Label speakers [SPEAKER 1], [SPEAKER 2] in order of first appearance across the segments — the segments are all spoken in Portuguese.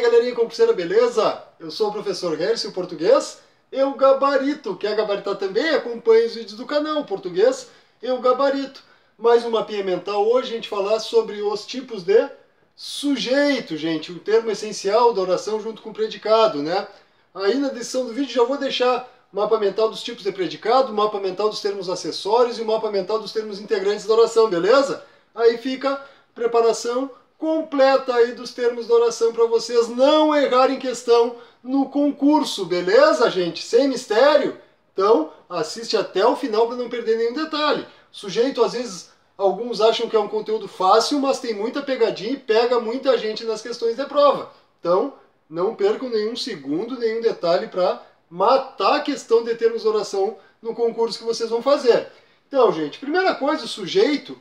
[SPEAKER 1] galerinha concurseira, beleza? Eu sou o professor Hercio, português. Eu gabarito. Quer gabaritar também? Acompanhe os vídeos do canal, português. Eu gabarito. Mais um mapinha mental. Hoje a gente falar sobre os tipos de sujeito, gente. O termo essencial da oração junto com o predicado, né? Aí na descrição do vídeo já vou deixar o mapa mental dos tipos de predicado, o mapa mental dos termos acessórios e o mapa mental dos termos integrantes da oração, beleza? Aí fica preparação completa aí dos termos da oração para vocês não errarem questão no concurso, beleza, gente? Sem mistério? Então, assiste até o final para não perder nenhum detalhe. Sujeito, às vezes, alguns acham que é um conteúdo fácil, mas tem muita pegadinha e pega muita gente nas questões de prova. Então, não percam nenhum segundo, nenhum detalhe para matar a questão de termos de oração no concurso que vocês vão fazer. Então, gente, primeira coisa, o sujeito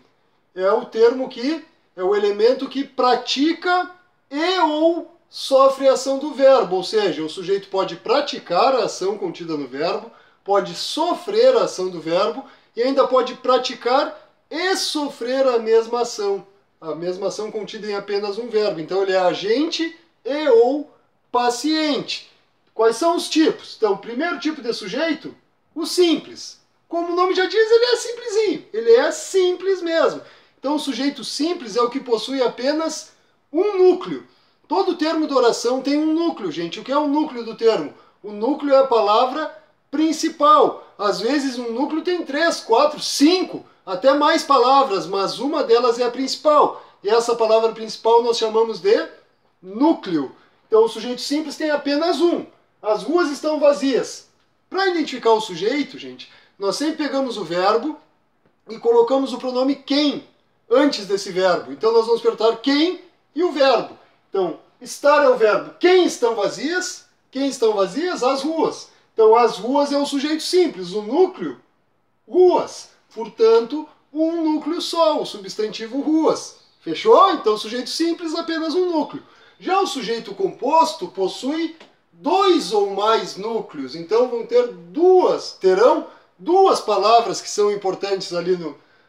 [SPEAKER 1] é o termo que é o elemento que pratica e ou sofre a ação do verbo, ou seja, o sujeito pode praticar a ação contida no verbo, pode sofrer a ação do verbo e ainda pode praticar e sofrer a mesma ação contida em apenas um verbo. Então ele é agente e ou paciente. Quais são os tipos? Então, o primeiro tipo de sujeito, o simples. Como o nome já diz, ele é simplesinho, ele é simples mesmo. Então, o sujeito simples é o que possui apenas um núcleo. Todo termo de oração tem um núcleo, gente. O que é o núcleo do termo? O núcleo é a palavra principal. Às vezes, um núcleo tem 3, 4, 5, até mais palavras, mas uma delas é a principal. E essa palavra principal nós chamamos de núcleo. Então, o sujeito simples tem apenas um. As ruas estão vazias. Para identificar o sujeito, gente, nós sempre pegamos o verbo e colocamos o pronome quem antes desse verbo. Então nós vamos perguntar quem e o verbo. Então, estar é o verbo. Quem estão vazias? Quem estão vazias? As ruas. Então, as ruas é o sujeito simples. O núcleo, ruas. Portanto, um núcleo só, o substantivo ruas. Fechou? Então, sujeito simples, apenas um núcleo. Já o sujeito composto possui 2 ou mais núcleos. Então, terão duas palavras que são importantes ali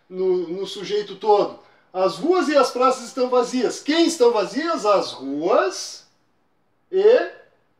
[SPEAKER 1] no sujeito todo. As ruas e as praças estão vazias. Quem estão vazias? As ruas e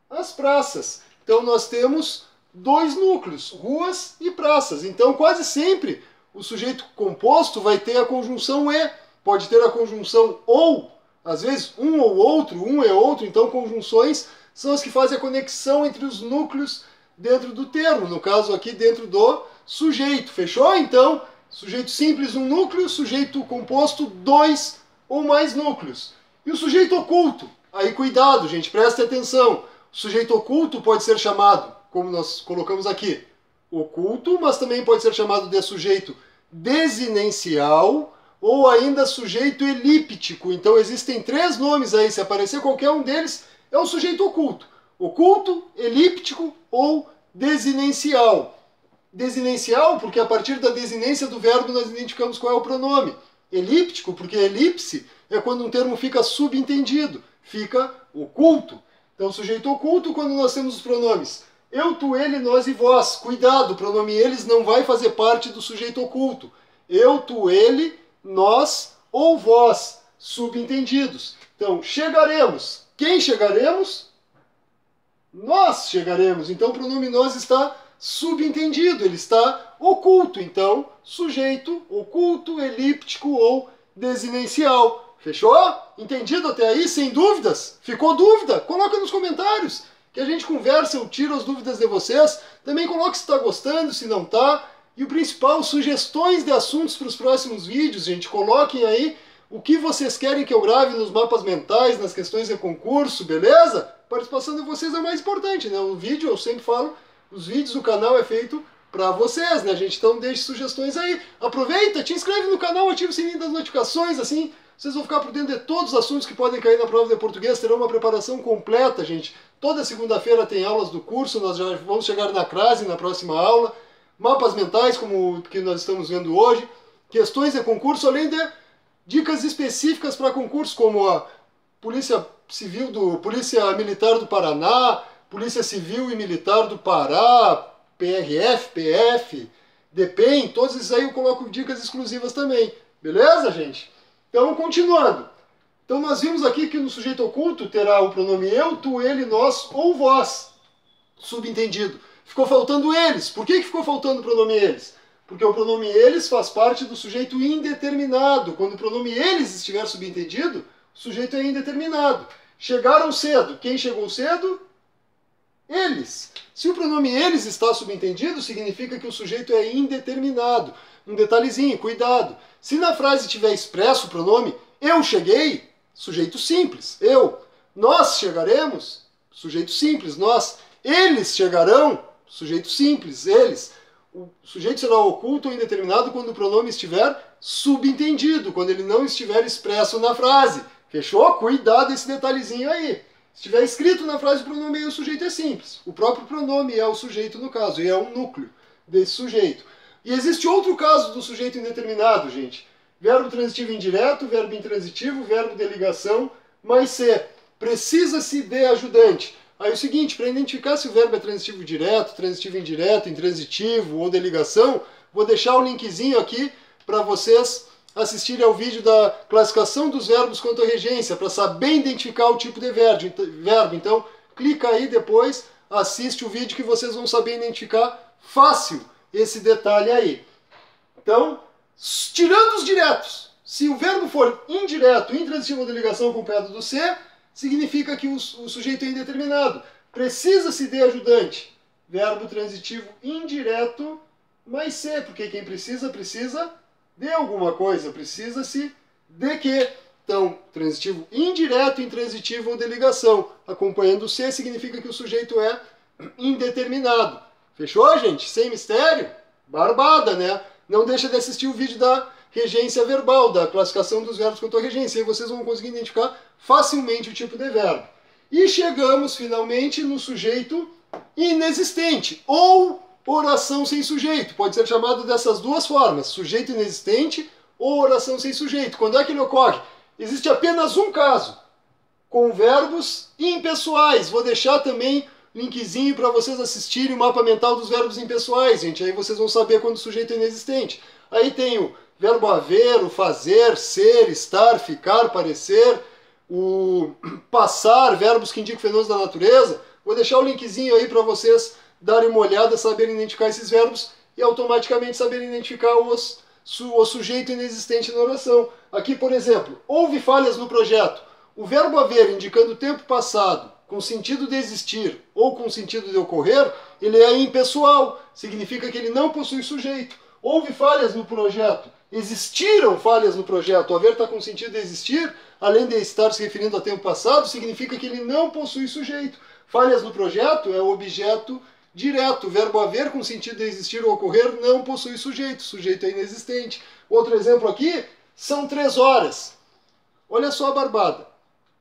[SPEAKER 1] as praças. Então nós temos 2 núcleos, ruas e praças. Então quase sempre o sujeito composto vai ter a conjunção e. Pode ter a conjunção ou. Às vezes um ou outro, um é outro. Então conjunções são as que fazem a conexão entre os núcleos dentro do termo. No caso aqui dentro do sujeito. Fechou? Então, sujeito simples, um núcleo, sujeito composto, 2 ou mais núcleos. E o sujeito oculto? Aí cuidado, gente, preste atenção. O sujeito oculto pode ser chamado, como nós colocamos aqui, oculto, mas também pode ser chamado de sujeito desinencial ou ainda sujeito elíptico. Então existem 3 nomes aí, se aparecer qualquer um deles, é o sujeito oculto. Oculto, elíptico ou desinencial. Desinencial, porque a partir da desinência do verbo nós identificamos qual é o pronome. Elíptico, porque elipse é quando um termo fica subentendido, fica oculto. Então, sujeito oculto, quando nós temos os pronomes eu, tu, ele, nós e vós. Cuidado, o pronome eles não vai fazer parte do sujeito oculto. Eu, tu, ele, nós ou vós, subentendidos. Então, chegaremos. Quem chegaremos? Nós chegaremos. Então, o pronome nós está subentendido, ele está oculto. Então, sujeito oculto, elíptico ou desinencial. Fechou? Entendido até aí? Sem dúvidas? Ficou dúvida? Coloca nos comentários, que a gente conversa, eu tiro as dúvidas de vocês. Também coloque se está gostando, se não está. E o principal, sugestões de assuntos para os próximos vídeos, gente. Coloquem aí o que vocês querem que eu grave nos mapas mentais, nas questões de concurso, beleza? A participação de vocês é mais importante, né? O vídeo, eu sempre falo, os vídeos do canal é feito para vocês, né, gente? Então deixe sugestões aí. Aproveita, te inscreve no canal, ativa o sininho das notificações, assim vocês vão ficar por dentro de todos os assuntos que podem cair na prova de português. Terão uma preparação completa, gente. Toda segunda-feira tem aulas do curso, nós já vamos chegar na crase na próxima aula. Mapas mentais, como o que nós estamos vendo hoje. Questões de concurso, além de dicas específicas para concurso, como a Polícia Militar do Paraná, Polícia Civil e Militar do Pará, PRF, PF, DPEM, todos esses aí eu coloco dicas exclusivas também. Beleza, gente? Então, continuando. Então nós vimos aqui que no sujeito oculto terá o pronome eu, tu, ele, nós ou vós. Subentendido. Ficou faltando eles. Por que ficou faltando o pronome eles? Porque o pronome eles faz parte do sujeito indeterminado. Quando o pronome eles estiver subentendido, o sujeito é indeterminado. Chegaram cedo. Quem chegou cedo? Eles. Se o pronome eles está subentendido, significa que o sujeito é indeterminado. Um detalhezinho, cuidado. Se na frase tiver expresso o pronome eu cheguei, sujeito simples, eu. Nós chegaremos, sujeito simples, nós. Eles chegarão, sujeito simples, eles. O sujeito será oculto ou indeterminado quando o pronome estiver subentendido, quando ele não estiver expresso na frase. Fechou? Cuidado esse detalhezinho aí. Se estiver escrito na frase o pronome e o sujeito é simples. O próprio pronome é o sujeito no caso, e é um núcleo desse sujeito. E existe outro caso do sujeito indeterminado, gente. Verbo transitivo indireto, verbo intransitivo, verbo de ligação, mais ser. Precisa-se de ajudante. Aí é o seguinte, para identificar se o verbo é transitivo direto, transitivo indireto, intransitivo ou de ligação, vou deixar o linkzinho aqui para vocês assistirem ao vídeo da classificação dos verbos quanto à regência, para saber identificar o tipo de verbo. Então, clica aí depois, assiste o vídeo que vocês vão saber identificar fácil esse detalhe aí. Então, tirando os diretos, se o verbo for indireto, intransitivo ou de ligação acompanhado do ser, significa que o sujeito é indeterminado. Precisa-se de ajudante. Verbo transitivo indireto mais ser, porque quem precisa de alguma coisa. Precisa-se de quê? Então, transitivo indireto, intransitivo ou de ligação. Acompanhando o ser significa que o sujeito é indeterminado. Fechou, gente? Sem mistério? Barbada, né? Não deixa de assistir o vídeo da regência verbal, da classificação dos verbos quanto à regência. Aí vocês vão conseguir identificar facilmente o tipo de verbo. E chegamos, finalmente, no sujeito inexistente, ou oração sem sujeito. Pode ser chamado dessas duas formas, sujeito inexistente ou oração sem sujeito. Quando é que ele ocorre? Existe apenas um caso, com verbos impessoais. Vou deixar também linkzinho para vocês assistirem o mapa mental dos verbos impessoais, gente. Aí vocês vão saber quando o sujeito é inexistente. Aí tem o verbo haver, o fazer, ser, estar, ficar, parecer, o passar, verbos que indicam fenômenos da natureza. Vou deixar o linkzinho aí para vocês darem uma olhada, saberem identificar esses verbos e automaticamente saberem identificar o sujeito inexistente na oração. Aqui, por exemplo, houve falhas no projeto. O verbo haver, indicando o tempo passado, com sentido de existir ou com sentido de ocorrer, ele é impessoal, significa que ele não possui sujeito. Houve falhas no projeto, existiram falhas no projeto, o haver está com sentido de existir, além de estar se referindo a tempo passado, significa que ele não possui sujeito. Falhas no projeto é o objeto direto, o verbo haver com sentido de existir ou ocorrer não possui sujeito, o sujeito é inexistente. Outro exemplo aqui, são 3 horas. Olha só a barbada.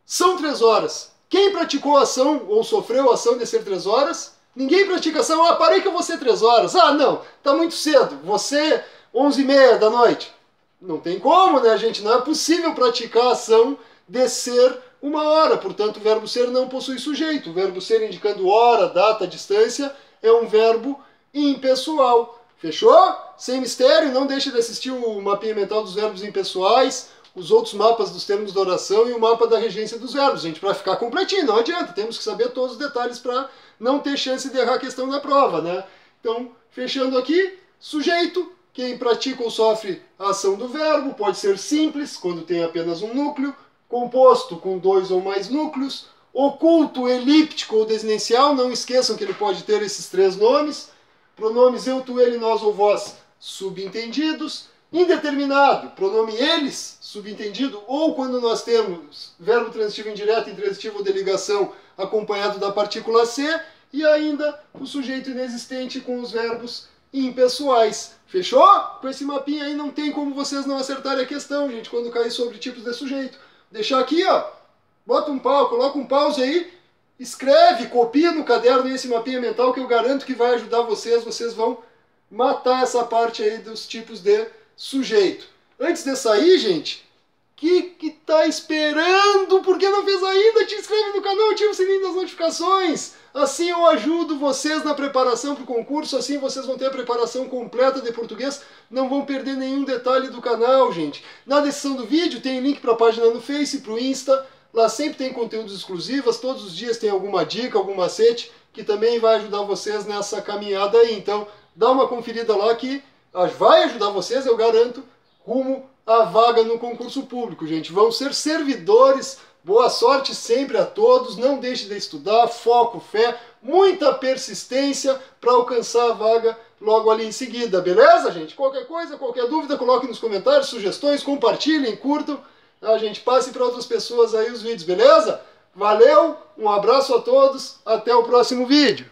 [SPEAKER 1] São 3 horas. Quem praticou a ação ou sofreu a ação de ser 3 horas? Ninguém pratica a ação. Ah, parei que eu vou ser 3 horas. Ah, não, tá muito cedo. Você, 11h30 da noite. Não tem como, né, gente? Não é possível praticar a ação de ser 1 hora. Portanto, o verbo ser não possui sujeito. O verbo ser indicando hora, data, distância é um verbo impessoal. Fechou? Sem mistério, não deixe de assistir o mapinha mental dos verbos impessoais, os outros mapas dos termos da oração e o mapa da regência dos verbos, gente, para ficar completinho. Não adianta, temos que saber todos os detalhes para não ter chance de errar a questão na prova, né? Então, fechando aqui, sujeito, quem pratica ou sofre a ação do verbo, pode ser simples, quando tem apenas um núcleo, composto com 2 ou mais núcleos, oculto, elíptico ou desinencial, não esqueçam que ele pode ter esses 3 nomes, pronomes eu, tu, ele, nós ou vós, subentendidos, indeterminado, pronome eles, subentendido, ou quando nós temos verbo transitivo indireto, intransitivo ou de ligação acompanhado da partícula C, e ainda o sujeito inexistente com os verbos impessoais. Fechou? Com esse mapinha aí não tem como vocês não acertarem a questão, gente, quando cair sobre tipos de sujeito. Deixar aqui, ó, bota um pau, coloca um pause aí, escreve, copia no caderno esse mapinha mental que eu garanto que vai ajudar vocês vão matar essa parte aí dos tipos de sujeito. Antes de sair, gente, que tá esperando? Por que não fez ainda? Te inscreve no canal, ativa o sininho das notificações. Assim eu ajudo vocês na preparação para o concurso, assim vocês vão ter a preparação completa de português, não vão perder nenhum detalhe do canal, gente. Na descrição do vídeo tem link para a página no Face, para o Insta, lá sempre tem conteúdos exclusivos, todos os dias tem alguma dica, algum macete, que também vai ajudar vocês nessa caminhada aí. Então dá uma conferida lá que vai ajudar vocês, eu garanto, rumo à vaga no concurso público, gente. Vão ser servidores. Boa sorte sempre a todos, não deixe de estudar, foco, fé, muita persistência para alcançar a vaga logo ali em seguida, beleza, gente? Qualquer coisa, qualquer dúvida, coloque nos comentários, sugestões, compartilhem, curtam, a gente passe para outras pessoas aí os vídeos, beleza? Valeu, um abraço a todos, até o próximo vídeo.